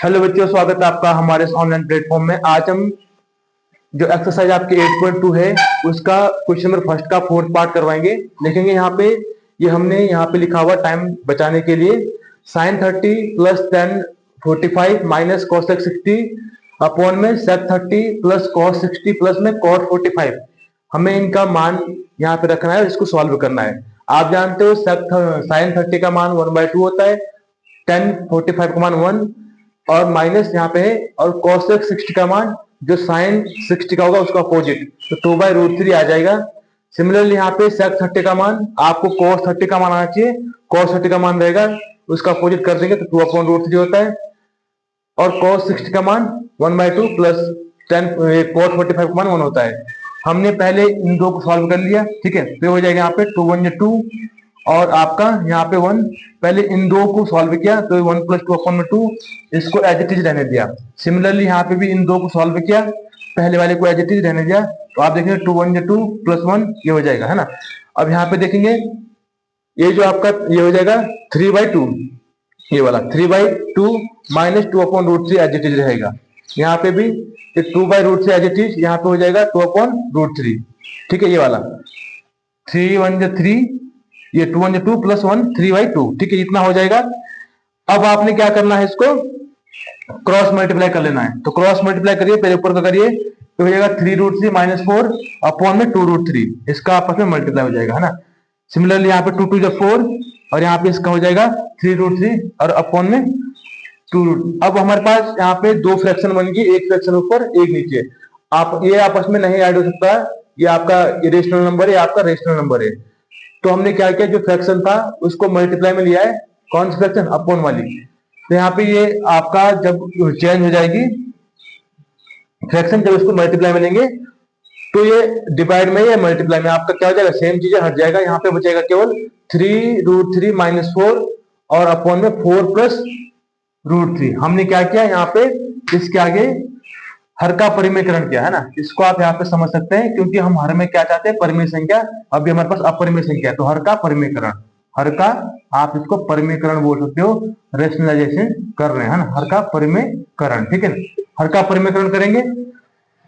Hello बच्चों, स्वागत है आपका हमारे इस ऑनलाइन प्लेटफॉर्म में। आज हम जो एक्सरसाइज आपकी 8.2 है उसका क्वेश्चन नंबर फर्स्ट का फोर्थ पार्ट करवाएंगे। देखेंगे यहाँ पे ये हमने यहाँ पे लिखा हुआ टाइम बचाने के लिए sin 30 plus tan 45 minus cos 60 upon में sec 30 प्लस cos 60 प्लस में cot 45। हमें इनका मान यहाँ पे रखना है, इसको सॉल्व करना है। आप जानते हो sin 30 का मान 1/2 होता है, tan 45 का मान 1 और माइनस यहाँ पे है, और cos 60 का मान जो sin 60 का होगा उसका अपोजिट, तो 2/√3 आ जाएगा। सिमिलरली यहाँ पे sec 30 का मान आपको cos 30 का मान आना चाहिए, cos 30 का मान रहेगा उसका अपोजिट कर देंगे तो 2/√3 होता है, और cos 60 का मान 1/2 प्लस cos 45 का मान 1 होता है। हमने पहले इन दो को सॉल्व कर लिया, ठीक है। तो हो जाएगा यहाँ पे 2 1 2 और आपका यहाँ पे 1। पहले इन दो को सॉल्व किया तो 1 + 2/2, इसको एज इट इज रहने दिया। सिमिलरली यहाँ पे भी इन दो को सॉल्व किया, पहले वाले को एज इट इज रहने दिया, तो आप देखेंगे 2 1 2 + 1 ये हो जाएगा, है ना। अब यहाँ पे देखेंगे ये जो आपका ये हो जाएगा 3/2, ये वाला 3/2 माइनस 2/√3 एज इट इज रहेगा। यहाँ पे भी 2/√3 एज इट इज, यहाँ पे हो जाएगा 2/√3, ठीक है। ये वाला 3 1 3, ये 2 1 2 प्लस 1 3/2, ठीक है, इतना हो जाएगा। अब आपने क्या करना है, इसको क्रॉस मल्टीप्लाई कर लेना है। तो क्रॉस मल्टीप्लाई करिए, पहले ऊपर का करिए, तो हो जाएगा 3√3 माइनस 4 अपॉन में 2√3, इसका आपस में मल्टीप्लाई हो जाएगा, है ना। सिमिलरली यहाँ पे 2 2 4 और यहाँ पे इसका हो जाएगा 3√3 और अपॉन में 2। अब हमारे पास यहाँ पे दो फ्रैक्शन बन गई, एक फ्रैक्शन ऊपर एक नीचे। आप ये आपस में नहीं ऐड हो सकता, ये आपका इरेशनल नंबर है, आपका रेशनल नंबर है। तो हमने क्या किया, जो फ्रैक्शन था उसको मल्टीप्लाई में लिया है, कौन सी फ्रैक्शन, अपॉन वाली। तो यहाँ पे ये आपका जब चेंज हो जाएगी फ्रैक्शन, जब इसको मल्टीप्लाई में लेंगे तो ये डिवाइड में या मल्टीप्लाई में आपका क्या हो जाएगा, सेम चीजें हट जाएगा। यहाँ पे बचेगा केवल 3√3 माइनस 4 और अपॉन में 4 प्लस √3। हमने क्या किया यहाँ पे, इसके आगे हर का परिमेयकरण किया, है ना। इसको आप यहाँ पे समझ सकते हैं, क्योंकि हम हर में क्या चाहते हैं, परिमेय संख्या। अभी हमारे पास अपरिमेय संख्या है, तो हर का परिमेयकरण, हर का आप इसको परिमेयकरण बोल सकते हो, रेशनलाइजेशन कर रहे हैं, है ना, हर का परिमेयकरण, ठीक है। हर का परिमेयकरण करेंगे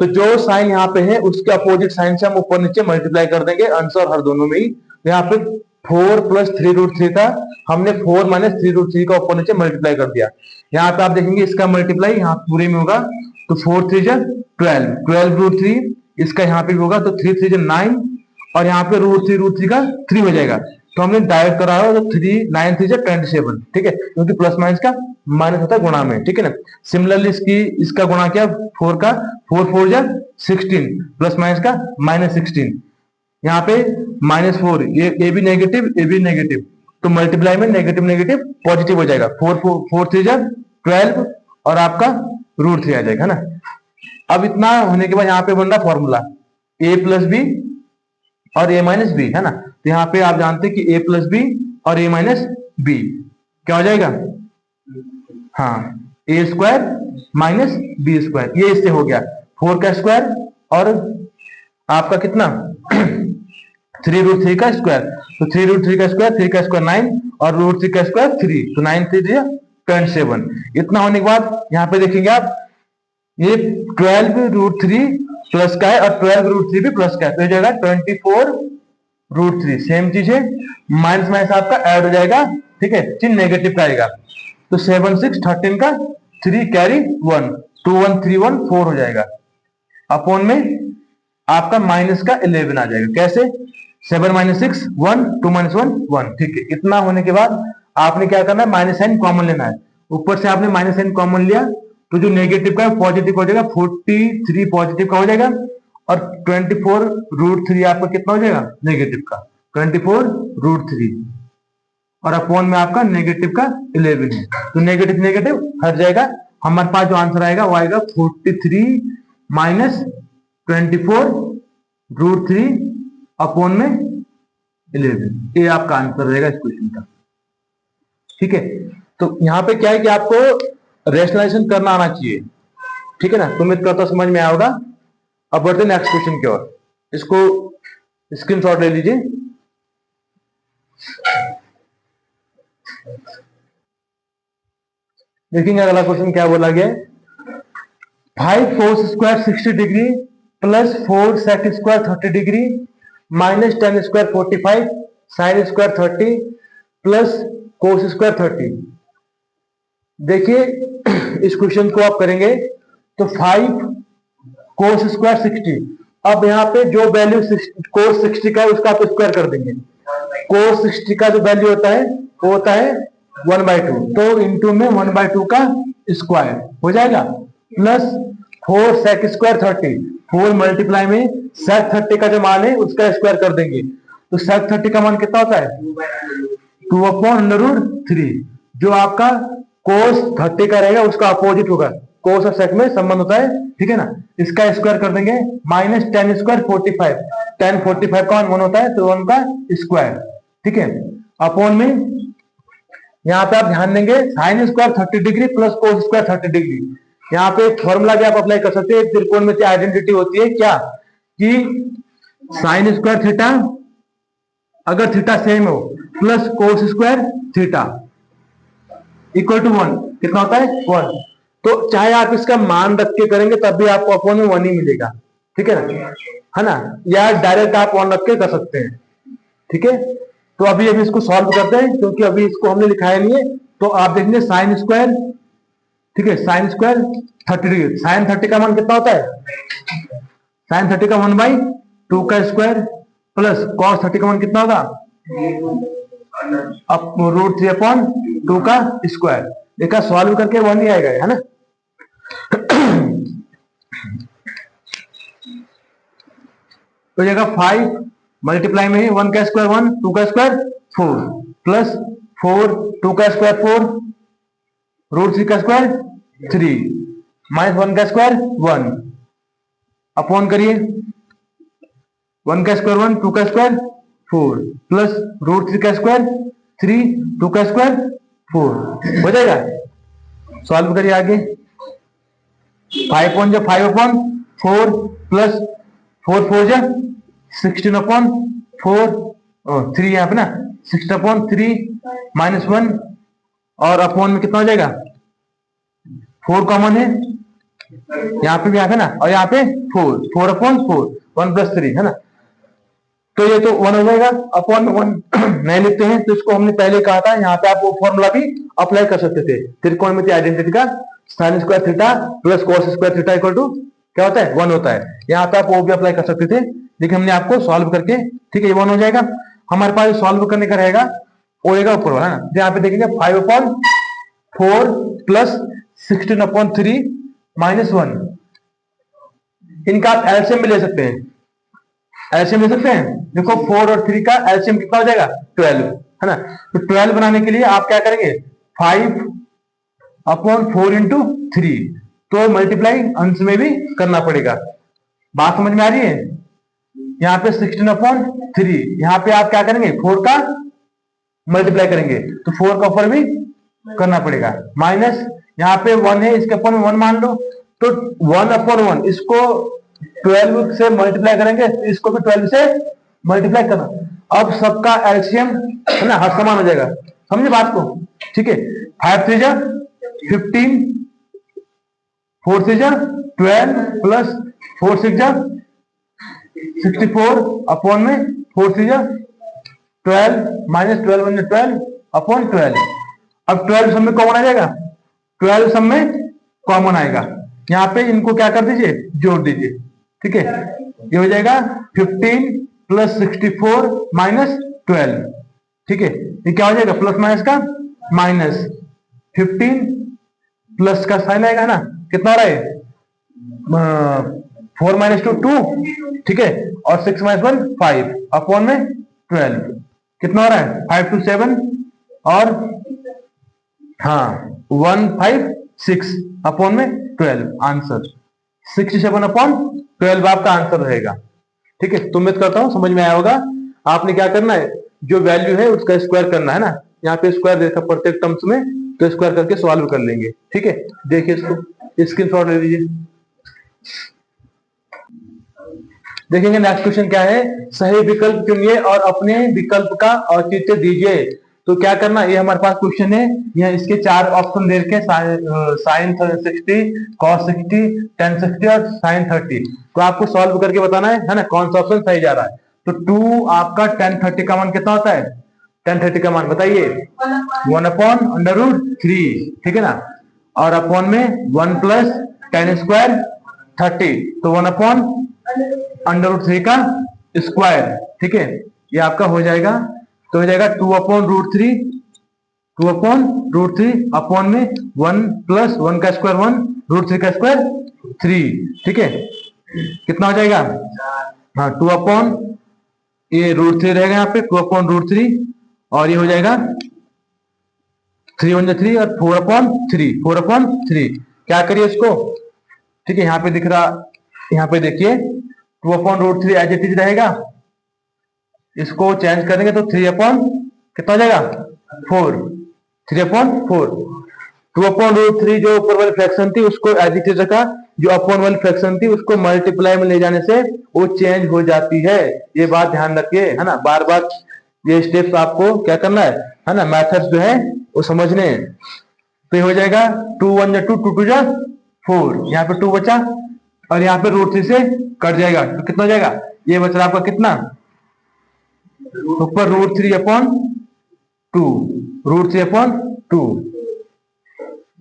तो जो साइन यहाँ पे है उसके अपोजिट साइन से हम ऊपर नीचे मल्टीप्लाई कर देंगे, अंश और हर दोनों में ही। यहाँ पे 4 प्लस 3√3 था, हमने 4 माइनस 3√3 का ऊपर नीचे मल्टीप्लाई कर दिया। यहाँ पे आप देखेंगे इसका मल्टीप्लाई यहाँ पूरे में होगा, तो 4 3 12, 12√3, इसका यहाँ पे भी होगा, तो 3 3 9 और यहाँ पे √3 का 3 हो जाएगा। तो हमने डायरेक्ट करा है, तो 3 9 3 27, ठीक है, क्योंकि प्लस माइनस का माइनस होता है गुणा में, ठीक है ना। सिमिलरली इसका गुणा किया 4 का, 4 4 16 प्लस माइनस का -16, यहाँ पे -4, ये भी नेगेटिव, ये भी नेगेटिव, तो मल्टीप्लाई में नेगेटिव नेगेटिव पॉजिटिव हो जाएगा। 4 3 12 और आपका √3 आ जाएगा, है ना। अब इतना होने के बाद यहाँ पे बन रहा फॉर्मूला a प्लस बी और a माइनस बी, है ना। तो यहाँ पे आप जानते हैं कि a प्लस बी और a माइनस बी क्या हो जाएगा, हाँ, a² माइनस b², ये इससे हो गया 4 का स्क्वायर और आपका कितना 3√3 का स्क्वायर, तो 3√3 का स्क्वायर, 3 का स्क्वायर 9 और √3 का स्क्वायर 3, तो 9 3 27। इतना होने के बाद यहाँ पे देखेंगे आप, ये 12√3 प्लस का है और 12√3 भी प्लस का है, तो हो जाएगा 24√3, सेम चीज है, माइनस माइनस आपका ऐड हो जाएगा, ठीक है, चिन्ह नेगेटिव का आएगा, तो 7 6 13 का 3 कैरी 1, 2 1 3 1 4 हो जाएगा, अपॉन में आपका माइनस का 11 आ जाएगा। कैसे, 7 - 6 1, 2 - 1 1, ठीक है। इतना होने के बाद आपने क्या करना है, माइनस साइन कॉमन लेना है। ऊपर से आपने माइनस साइन कॉमन लिया तो जो नेगेटिव का पॉजिटिव हो जाएगा, 43 पॉजिटिव का हो जाएगा और 24√3 आपका कितना हो जाएगा, नेगेटिव का 24√3 और अपॉन में आपका नेगेटिव का 11 है, तो नेगेटिव नेगेटिव हट जाएगा। हमारे पास जो आंसर आएगा वो आएगा 43 माइनस 24√3 अपॉन में 11, ये आपका आंसर रहेगा इस क्वेश्चन का, ठीक है। तो यहाँ पे क्या है कि आपको रेशनलाइजेशन करना आना चाहिए, ठीक है ना। तो उम्मीद करता समझ में आया होगा। अब बढ़ते नेक्स्ट क्वेश्चन की ओर, इसको स्क्रीनशॉट ले लीजिए। देखेंगे अगला क्वेश्चन क्या बोला गया है। 5 cos square 60 degree plus 4 sec square 30 degree minus 10 square 45 sine square 30 plus cos square 30। देखिए इस क्वेश्चन को आप करेंगे तो 5 कोस स्क्वायर 60, अब यहाँ पे जो वैल्यू कोस 60 का है उसका आप स्क्वायर कर देंगे। कोस 60 का जो वैल्यू होता है वो होता है 1/2, तो इंटू में 1/2 का स्क्वायर हो जाएगा प्लस 4 sec स्क्वायर 30, 4 मल्टीप्लाई में sec 30 का जो मान है उसका स्क्वायर कर देंगे, तो sec 30 का मान कितना होता है 2/√3। जो आपका cos 30 का रहेगा उसका अपोजिट होगा, cos और sec में संबंध होता है, ठीक है ना। इसका स्क्वायर कर देंगे माइनस 10 स्क्वायर 45, 10 45 का 1 होता है तो 1 का स्क्वायर, ठीक है, अपॉन में यहाँ पे आप ध्यान देंगे sine square 30 degree plus cos square 30 degree. यहाँ पे एक फॉर्मूला भी आप अप्लाई कर सकते हैं, त्रिकोण में आइडेंटिटी होती है क्या कि साइन स्क्वायर थीटा अगर थीटा सेम हो plus cos square theta equal to 1, कितना होता है 1। तो चाहे आप इसका मान रख के करेंगे तब भी आपको अपॉन में 1 ही मिलेगा, ठीक है ना, है ना, या डायरेक्ट आप 1 रख के कर सकते हैं, ठीक है। तो अभी इसको सॉल्व करते हैं क्योंकि अभी इसको हमने लिखाया नहीं है। तो आप देखेंगे साइन स्क्वायर, ठीक है, साइन स्क्वायर 30 डिग्री, साइन 30 का मान कितना होता है साइन 30 का 1/2 का स्क्वायर प्लस कॉस 30 का मान कितना होगा अब √3/2 का स्क्वायर। देखा सॉल्व करके 1 ही आएगा, है ना। तो जगह 5 मल्टीप्लाई में ही 1 का स्क्वायर 1, 2 का स्क्वायर 4 प्लस 4 2 का स्क्वायर 4 √3 का स्क्वायर 3 माइनस 1 का स्क्वायर 1 अपॉन करिए 1 का स्क्वायर 1, 2 का स्क्वायर 4 प्लस √3 का स्क्वायर 3, 2 का स्क्वायर 4 हो जाएगा। सॉल्व करिए आगे 5/4 प्लस 4 4 जा 16/4 3 यहाँ पे ना 16/3 माइनस 1 और अपॉन में कितना हो जाएगा 4 कॉमन है यहाँ पे भी यहाँ पे ना, और यहाँ पे 4/4 1 + 3 है ना, तो ये तो 1 हो जाएगा। अपॉन में 1 नहीं लिखते हैं तो इसको हमने पहले कहा था, यहाँ पे आप वो फॉर्मूला भी अप्लाई कर सकते थे त्रिकोणमितीय आइडेंटिटी का, sine square theta plus cos square theta equal to क्या होता है 1 होता है। यहाँ पे आप वो भी अप्लाई कर सकते थे, लेकिन हमने आपको सॉल्व करके, ठीक है, ये 1 हो जाएगा। हमारे पास सॉल्व करने का रहेगा वो रहेगा ऊपर वाला ना, यहाँ पे देखेंगे 5/4 प्लस 16/3 माइनस 1, इनका आप एलसीएम भी ले सकते हैं, एलसीएम ले सकते हैं। देखो 4 और 3 का एलसीएम कितना हो जाएगा 12, है ना। तो 12 बनाने के लिए आप क्या करेंगे 5/4 × 3, तो मल्टीप्लाई अंश में भी करना पड़ेगा। बात समझ में आ रही है। यहाँ पे 16/3, यहाँ पे आप क्या करेंगे 4 का मल्टीप्लाई करेंगे तो 4 का ऊपर भी करना पड़ेगा, माइनस यहाँ पे 1 है इसके ऊपर 1 मान लो, तो 1/1 इसको 12 से मल्टीप्लाई करेंगे, इसको भी 12 से मल्टीप्लाई करना। अब सबका एलसीएम है ना हर समान हो जाएगा, समझे बात को, ठीक है। 5 3 जा 15, 4 3 जा 12 प्लस 4 6 जा 64 अपॉन में 4 3 जा 12 माइनस 12 1 12 अपॉन 12। अब 12 सब में कॉमन आ जाएगा, 12 सब में कॉमन आएगा, यहाँ पे इनको क्या कर दीजिए जोड़ दीजिए, ठीक है। ये हो जाएगा 15 प्लस 64 माइनस 12, ठीक है। ये क्या हो जाएगा प्लस माइनस का माइनस 15 प्लस का साइन आएगा ना, कितना हो रहा है 4 - 2 2, ठीक है, और 6 - 1 5 अपॉन में 12, कितना हो रहा है 5 2 7 और हाँ 1 5 6 अपॉन में 12, आंसर 67/12 आपका आंसर रहेगा, ठीक है। तो उम्मीद करता हूं समझ में आया होगा। आपने क्या करना है जो वैल्यू है उसका स्क्वायर करना है ना, यहाँ पे स्क्वायर देखा प्रत्येक टर्म्स में, तो स्क्वायर करके सॉल्व कर लेंगे, ठीक है। देखिए इसको स्क्रीनशॉट ले लीजिए। देखेंगे नेक्स्ट क्वेश्चन क्या है, सही विकल्प चुनिए और अपने विकल्प का औचित्य दीजिए। तो क्या करना, ये हमारे पास क्वेश्चन है, यहाँ इसके 4 ऑप्शन दे रखे साइन 60, कॉस 60, टेन 60 और साइन 30। तो आपको सॉल्व करके बताना है ना, कौन सा ऑप्शन सही जा रहा है। तो 2 आपका टेन 30 का मान कितना होता है, टेन 30 का मान बताइए 1/√3, ठीक है ना, और अपॉन में 1 प्लस टेन स्क्वायर 30, तो 1/√3 का स्क्वायर, ठीक है, ये आपका हो जाएगा। तो हो जाएगा 2/√3, 2/√3 अपॉन में 1 प्लस 1 का स्क्वायर 1, √3 का स्क्वायर 3, ठीक है, कितना हो जाएगा, हाँ 2 अपॉन ये √3 रहेगा यहाँ पे 2/√3, और ये हो जाएगा 3 1 3 और 4/3, क्या करिए इसको, ठीक है, यहाँ पे दिख रहा, यहाँ पे देखिए 2/√3 एज इट इज रहेगा, इसको चेंज करेंगे तो 3 अपॉन कितना हो जाएगा 4, 3/4, 2/√3 जो ऊपर वाली फ्रैक्शन थी उसको एज इट इज रखा, जो अपॉन वाली फ्रैक्शन थी उसको मल्टीप्लाई में ले जाने से वो चेंज हो जाती है, ये बात ध्यान रखिए, है ना, बार बार ये स्टेप्स आपको क्या करना है ना, मेथड्स जो है वो समझने हैं। तो ये हो जाएगा 2 1 2 2 2 4, यहाँ पे 2 बचा और यहाँ पे √3 से कट जाएगा, तो कितना हो जाएगा, ये बच रहा आपका कितना, ऊपर √3/2, √3/2,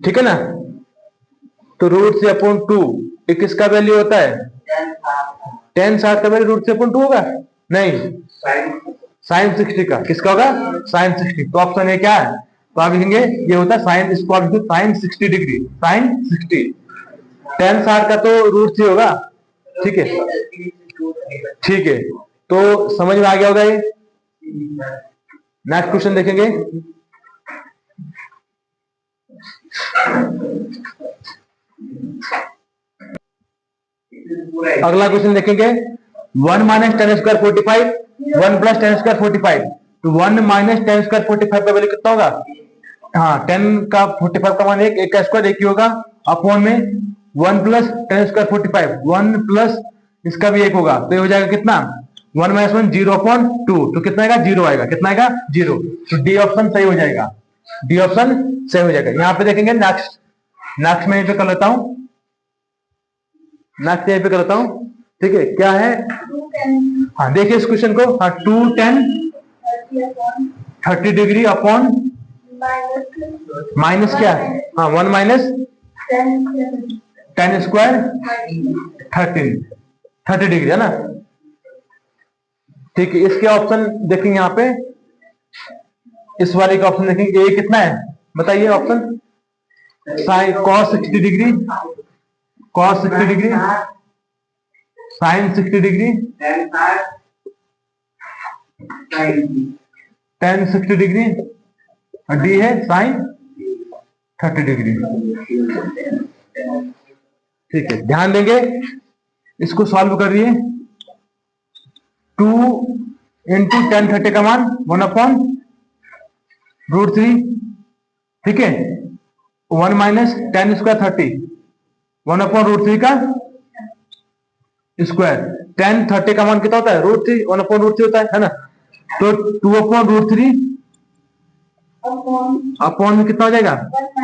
ठीक है ना। तो √3/2 ये किसका वैल्यू होता है, टेन 60 का वैल्यू √3/2 होगा, नहीं साइन 60 का, किसका होगा, साइन 60। तो ऑप्शन ए क्या है, तो आप लिखेंगे ये होता है साइन, इसको आप लिखो साइन 60 डिग्री, साइन 60, टेन 60 का तो √3 होगा, ठीक है, ठीक है, तो समझ में आ गया होगा ये। नेक्स्ट क्वेश्चन देखेंगे, अगला क्वेश्चन देखेंगे, 1 minus ten square 45, 1 plus ten square 45, तो 1 माइनस टेन स्क्वायर 45 का वैल्यू कितना होगा, हाँ 10 का 45 का मान एक का स्क्वायर एक ही होगा, अपॉन में 1 प्लस टेन स्क्वायर 45, 1 प्लस इसका भी एक होगा, तो ये हो जाएगा कितना, 1 माइनस 1 0/2, तो कितना आएगा, 0 आएगा, कितना आएगा 0, तो डी ऑप्शन सही हो जाएगा, डी ऑप्शन सही हो जाएगा। यहाँ पे देखेंगे नेक्स्ट, नेक्स्ट में यहीं पे कर लेता हूं, नेक्स्ट यहीं पे कर लेता हूं, ठीक है, क्या है, हाँ देखिए इस क्वेश्चन को, हाँ 2 10 30 डिग्री अपॉन माइनस क्या है, हाँ 1 माइनस टेन स्क्वायर 30 डिग्री है ना, ठीक है। इसके ऑप्शन देखेंगे यहाँ पे, इस वाले का ऑप्शन देखेंगे, ये कितना है बताइए option, sine cos 60 degree, cos 60 degree, sine 60 degree, tan 60 degree, D है साइन 30 डिग्री, ठीक है, ध्यान देंगे, इसको सॉल्व करिए, 2 इंटू टेन 30 का मान 1/√3, ठीक है, 1 माइनस टेन स्क्वायर 30, 1/√3 का स्क्वायर, टेन 30 का मान कितना होता है, √3, 1/√3 होता है ना, तो 2/√3 अपॉन में कितना हो जाएगा,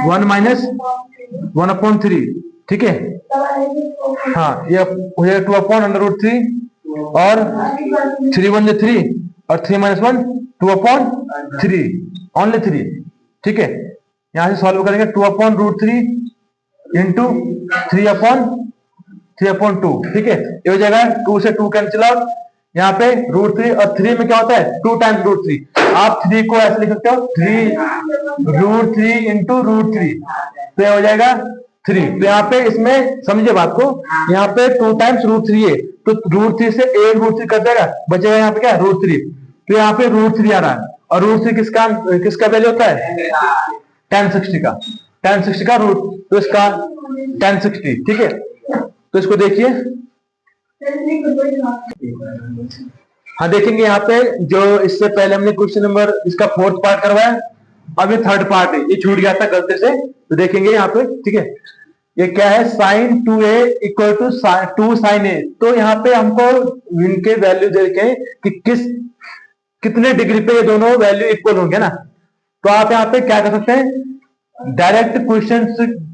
1 माइनस 1/3, ठीक है, हाँ ये हो जाएगा 2/√3 और 3 1 3 और 3 माइनस 1 2/3, ओनली 3, ठीक है, यहां से सॉल्व करेंगे 2/√3 इंटू 3/2, ठीक है, ये हो जाएगा 2 से 2 कैंसिल आउट, यहाँ पे √3 और 3 में क्या होता है 2 टाइम्स √3, आप 3 को ऐसे लिख सकते हो 3 इंटू √3, तो ये हो जाएगा 3, तो यहाँ पे इसमें समझिए बात को, यहाँ पे 2 टाइम्स √3 है, तो √3 से 1 √3 कर देगा, बचेगा यहाँ पे क्या √3, तो यहाँ पे √3 आ रहा है, और √3 किसका वैल्यू होता है, tan 60 का, tan 60 का रूट, तो इसका tan 60, ठीक है, तो इसको देखिए, हाँ देखेंगे यहाँ पे जो इससे पहले हमने क्वेश्चन नंबर इसका 4th पार्ट करवाया, अब ये 3rd पार्ट है, ये छूट गया था गलती से, तो देखेंगे यहाँ पे, ठीक है, ये क्या है sin 2a equal to 2 sin a, तो यहाँ पे हमको इनके वैल्यू देखे कि कितने डिग्री पे ये दोनों वैल्यू इक्वल होंगे ना, तो आप यहाँ पे क्या कर सकते हैं, डायरेक्ट क्वेश्चन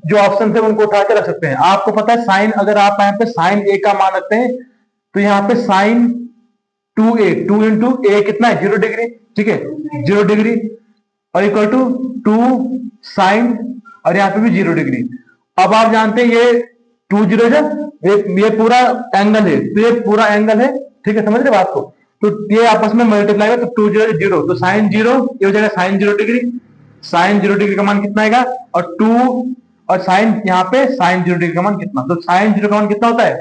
जो ऑप्शन थे उनको उठा के रख सकते हैं। आपको पता है साइन, अगर आप यहाँ पे साइन ए का मान रखते हैं तो यहाँ पे साइन 2a, 2 इंटू ए कितना है 0 डिग्री, ठीक है 0 डिग्री, और इक्वल टू 2 साइन, और यहाँ पे भी 0 डिग्री। अब आप जानते हैं ये 2 जीरो ये पूरा एंगल है, तो ये पूरा एंगल है, ठीक है समझ रहे बात को। तो ये आपस में मल्टीप्लाई है, तो 2 जीरो 0, तो साइन 0 ये हो जाएगा साइन 0 डिग्री, साइन 0 डिग्री का मान कितना आएगा, और 2 और साइन यहाँ पे साइन 0 डिग्री का मान कितना, तो साइन 0 का मान कितना होता है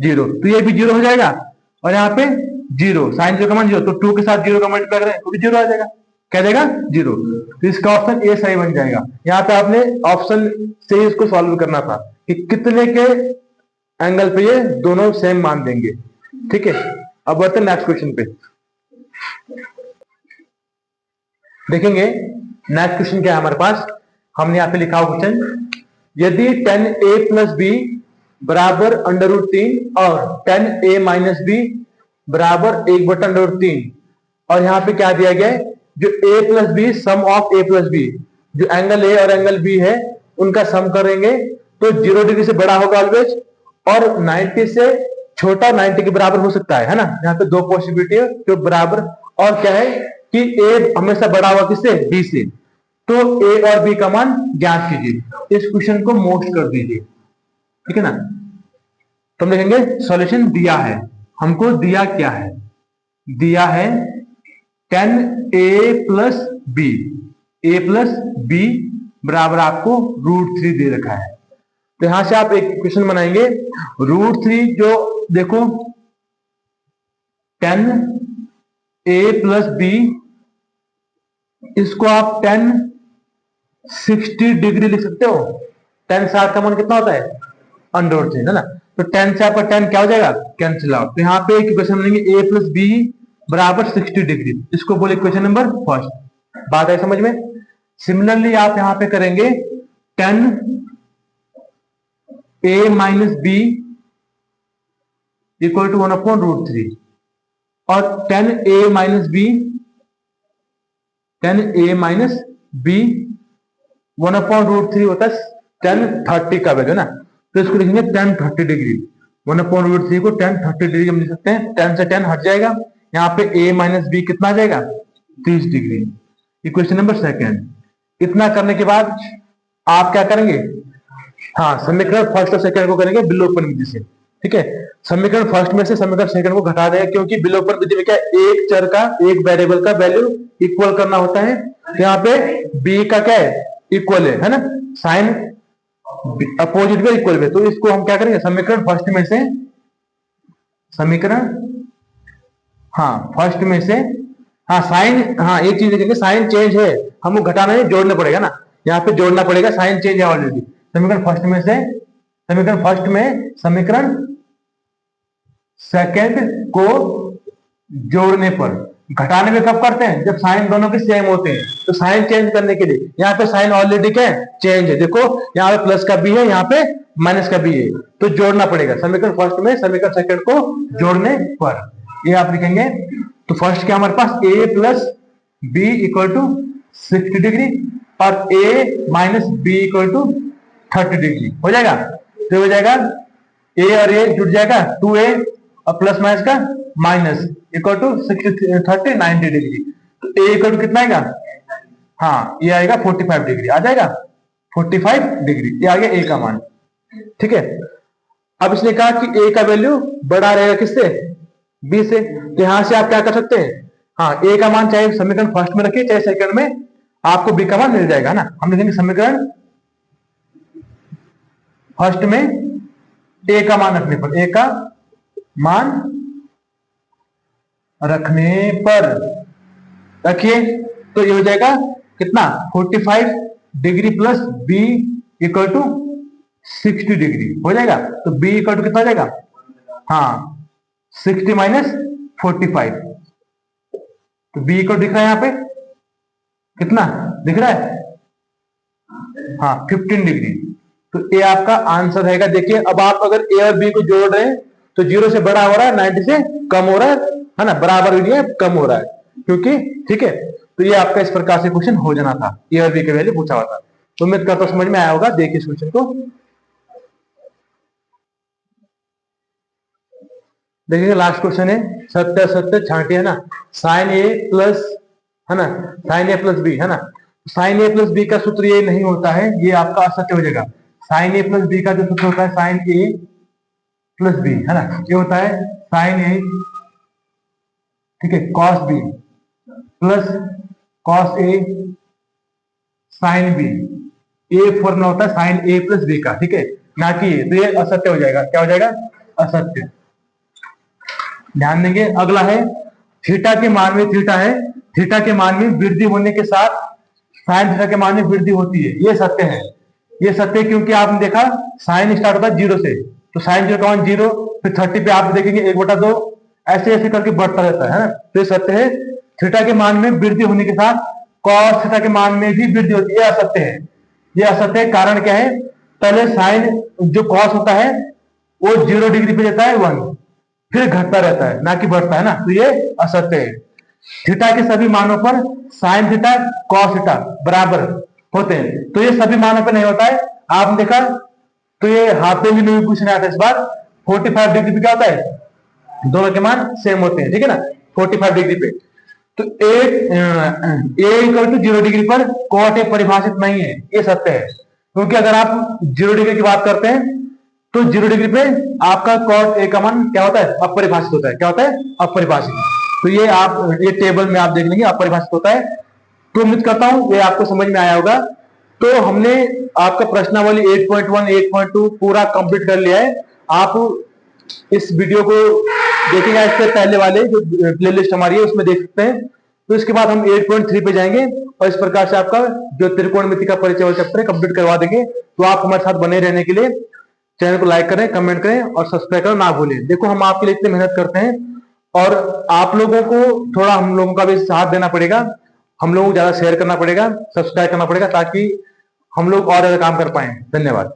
0, तो ये भी 0 हो जाएगा, और यहाँ पे 0 साइन 0 का मान 0, तो 2 के साथ 0 का मल्टीप्लाई करें तो भी 0 आ जाएगा, क्या देगा 0। तो इसका ऑप्शन ए सही बन जाएगा। यहाँ पे आपने ऑप्शन से ही इसको सॉल्व करना था कि कितने के एंगल पे ये दोनों सेम मान देंगे, ठीक है। अब बढ़ते हैं नेक्स्ट क्वेश्चन पे, देखेंगे नेक्स्ट क्वेश्चन क्या है हमारे पास। हमने यहाँ पे लिखा हुआ क्वेश्चन, यदि 10a प्लस बी बराबर √3 और 10a माइनस बी बराबर 1/√3, और यहाँ पे क्या दिया गया है, जो a plus b sum of a plus b, जो एंगल a और एंगल b है उनका सम करेंगे तो 0 डिग्री से बड़ा होगा ऑलवेज, और 90 से छोटा 90 के बराबर हो सकता है ना। यहाँ पे दो पॉसिबिलिटी है जो बराबर, और क्या है कि a हमेशा बड़ा हुआ किससे b से, तो a और b का मान ज्ञात कीजिए। इस क्वेश्चन को मोस्ट कर दीजिए, ठीक है ना। तो हम लिखेंगे सॉल्यूशन दिया है, हमको दिया क्या है, दिया है 10a प्लस बी, ए प्लस बी बराबर आपको √3 दे रखा है। तो यहां से आप एक क्वेश्चन बनाएंगे, √3 जो देखो 10a प्लस बी, इसको आप 10 60 डिग्री लिख सकते हो। 10 60 का मान कितना होता है √3 है ना, तो 10 से आपका 10 क्या हो जाएगा कैंसिल आउट। तो यहाँ पे एक इक्वेशन लेंगे a प्लस बी बराबर 60 डिग्री, इसको बोले इक्वेशन नंबर फर्स्ट। बात है समझ में। सिमिलरली आप यहां पे करेंगे 10a minus b equal to 1/√3, और 10a माइनस बी 1/√3 होता है 1030 का वैल्यू ना, तो इसको लिखेंगे 1030 डिग्री। 1/√3 को 1030 डिग्री हम लिख सकते हैं, 10 से 10 हट जाएगा, यहाँ पे a माइनस बी कितना आ जाएगा 30 डिग्री। Equation number second. इतना करने के बाद आप क्या करेंगे, हाँ समीकरण फर्स्ट और सेकंड को करेंगे विलोपन विधि से, ठीक है। समीकरण फर्स्ट में से समीकरण सेकंड को घटा देगा, क्योंकि विलोपन विधि में क्या एक चर का, एक वेरिएबल का वैल्यू इक्वल करना होता है। तो यहाँ पे b का क्या है इक्वल है ना, साइन अपोजिट में इक्वल है, तो इसको हम क्या करेंगे समीकरण फर्स्ट में से, समीकरण हाँ फर्स्ट में से, हाँ साइन, हाँ एक चीज देखेंगे साइन चेंज है, हमको घटाना नहीं जोड़ना पड़ेगा ना, यहाँ पे जोड़ना पड़ेगा, साइन चेंज है ऑलरेडी। समीकरण फर्स्ट में से, समीकरण फर्स्ट में समीकरण सेकंड को जोड़ने पर, घटाने में कब करते हैं जब साइन दोनों के सेम होते हैं, तो साइन चेंज करने के लिए यहाँ पे साइन ऑलरेडी क्या है चेंज है, देखो यहाँ पे प्लस का बी है, यहाँ पे माइनस का बी है, तो जोड़ना पड़ेगा समीकरण फर्स्ट में समीकरण सेकंड को जोड़ने पर, ये आप लिखेंगे। तो फर्स्ट क्या हमारे पास a plus b equal to 60 degree और a minus b equal to 30 degree हो जाएगा। तो हो जाएगा a और a जुड़ जाएगा 2a और प्लस माइनस का माइनस इक्वल टू 30 90 डिग्री, तो a इक्वल टू कितना आएगा, हाँ ये आएगा 45 डिग्री आ जाएगा, 45 डिग्री ये आ गया a का मान, ठीक है। अब इसने कहा कि a का वैल्यू बड़ा रहेगा किससे b से, तो यहां से आप क्या कर सकते हैं, हाँ a का मान चाहे समीकरण फर्स्ट में रखिए चाहे सेकंड में, आपको b का मान मिल जाएगा ना। हम लिखेंगे समीकरण फर्स्ट में a का मान रखने पर, a का मान रखने पर रखिए तो ये हो जाएगा कितना 45 degree plus b equal to 60 degree हो जाएगा, तो b इक्वल टू कितना हो जाएगा, हाँ 60 माइनस 45, तो b इक्वल दिख रहा है यहाँ पे कितना दिख रहा है, हाँ 15 डिग्री, तो a आपका आंसर रहेगा। देखिए अब आप अगर a और b को जोड़ रहे हैं तो 0 से बड़ा हो रहा है 90 से कम हो रहा है ना, बराबर भी नहीं है कम हो रहा है क्योंकि, ठीक है। तो ये आपका इस प्रकार से क्वेश्चन हो जाना था, ए और बी की वैल्यू पूछा हुआ था। तो उम्मीद करता हूं समझ में आया होगा। देखिए इस क्वेश्चन को, देखिए लास्ट क्वेश्चन है, सत्य सत्य छांटे है ना, साइन ए प्लस है ना, साइन ए प्लस बी है ना, साइन ए प्लस बी का सूत्र ये नहीं होता है, ये आपका असत्य हो जाएगा। साइन ए प्लस बी का जो सूत्र होता है साइन ए प्लस बी है ना, ये होता है साइन ए, ठीक है, cos B plus cos A sine B, ये फॉर्मूला होता है साइन ए प्लस बी का, ठीक है, ना कि ये, तो ये असत्य हो जाएगा। क्या हो जाएगा? असत्य। ध्यान देंगे। अगला है थीटा के मान में, थीटा है, थीटा के मान में वृद्धि होने के साथ साइन थीटा के मान में वृद्धि होती है, ये सत्य है। ये सत्य क्योंकि आपने देखा साइन स्टार्ट होता है 0 से, तो साइन 0 का मान 0, फिर 30 पे आप देखेंगे 1/2, ऐसे ऐसे करके बढ़ता रहता है ना, तो ये सत्य है। थीटा के मान में वृद्धि होने के साथ कॉस थीटा के मान में भी वृद्धि होती है, ये असत्य है। ये असत्य है, कारण क्या है? पहले साइन जो कॉस होता है वो 0 डिग्री पे जाता है 1, फिर घटता रहता है, ना कि बढ़ता है ना, तो ये असत्य है। थीटा के सभी मानों पर साइन थीटा कॉस थीटा बराबर होते हैं, तो ये सभी मानों पर नहीं होता है। आपने देखा तो ये हाफ पे भी नहीं कुछ नहीं आता इस बार, 45 डिग्री पे क्या होता है? दोनों के मान सेम होते हैं, ठीक है ना, 45 डिग्री पे। तो ए इक्वल टू 0 डिग्री पर कॉट ए परिभाषित नहीं है, ये सत्य है। क्योंकि अगर आप 0 डिग्री की बात करते हैं तो 0 डिग्री पे आपका कॉट ए का मान क्या होता है? अपरिभाषित होता है। क्या होता है? अपरिभाषित। तो ये आप ये टेबल में आप देख लेंगे अपरिभाषित होता है। तो उम्मीद करता हूं ये आपको समझ में आया होगा। तो हमने आपका प्रश्नावली 8.1 8.2 पूरा कंप्लीट कर लिया है। आप इस वीडियो को देखेंगे, इससे पहले वाले जो प्लेलिस्ट हमारी है उसमें देख सकते हैं। तो इसके बाद हम 8.3 पे जाएंगे और इस प्रकार से आपका जो त्रिकोणमिति का परिचय वाला चैप्टर है कंप्लीट करवा देंगे। तो आप हमारे साथ बने रहने के लिए चैनल को लाइक करें, कमेंट करें और सब्सक्राइब करना ना भूलें। देखो हम आपके लिए इतनी मेहनत करते हैं और आप लोगों को थोड़ा हम लोगों का भी साथ देना पड़ेगा, हम लोगों को ज्यादा शेयर करना पड़ेगा, सब्सक्राइब करना पड़ेगा, ताकि हम लोग और ज्यादा काम कर पाए। धन्यवाद।